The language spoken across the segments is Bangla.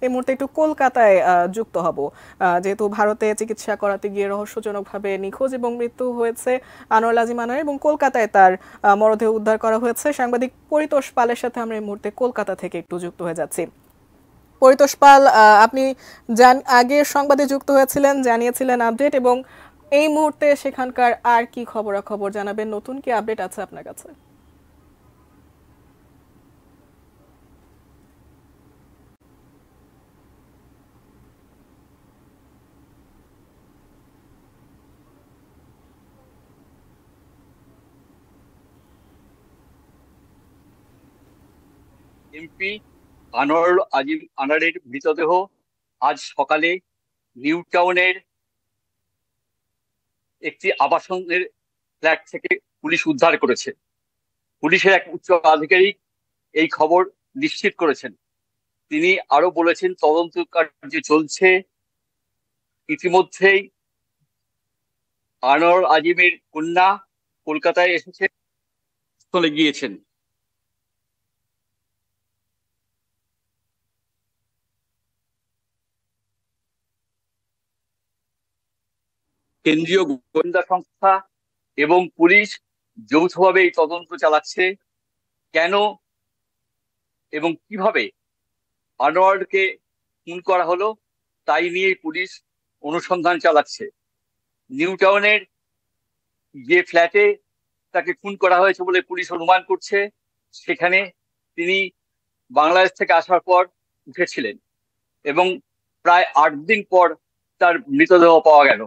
এই মুহূর্তে একটু কলকাতায় যুক্ত হব। যেহেতু ভারতে চিকিৎসা করাতে গিয়ে রহস্যজনকভাবে নিখোঁজ এবং মৃত্যু হয়েছে আনোয়ার আজিম আনোয়ার, এবং কলকাতায় তার মরদেহ উদ্ধার করা হয়েছে। সাংবাদিক পরিতোষ পালের সাথে আমরা এই মুহূর্তে কলকাতা থেকে একটু যুক্ত হয়ে যাচ্ছি। পরিতোষ পাল, আপনি আগের সংবাদে যুক্ত হয়েছিলেন, জানিয়েছিলেন আপডেট, এবং এই মুহূর্তে সেখানকার আর কি খবরাখবর জানাবেন, নতুন কি আপডেট আছে আপনার কাছে? এমপি আনোয়ার আজিম আনারের মৃতদেহ আজ সকালে নিউ টাউনের একটি আবাসনের ফ্ল্যাট থেকে পুলিশ উদ্ধার করেছে। পুলিশের এক উচ্চ আধিকারিক এই খবর নিশ্চিত করেছেন। তিনি আরো বলেছেন, তদন্ত কার্য চলছে। ইতিমধ্যেই আনোয়ার আজিমের কন্যা কলকাতায় এসেছে, চলে গিয়েছেন। কেন্দ্রীয় গোয়েন্দা সংস্থা এবং পুলিশ যৌথভাবে এই তদন্ত চালাচ্ছে। কেন এবং কিভাবে আনোয়ারকে খুন করা হলো তাই নিয়ে পুলিশ অনুসন্ধান চালাচ্ছে। নিউ টাউনের যে ফ্ল্যাটে তাকে খুন করা হয়েছে বলে পুলিশ অনুমান করছে, সেখানে তিনি বাংলাদেশ থেকে আসার পর উঠেছিলেন এবং প্রায় 8 দিন পর তার মৃতদেহ পাওয়া গেল।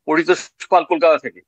পরিতোষ পাল, কলকাতা থেকে।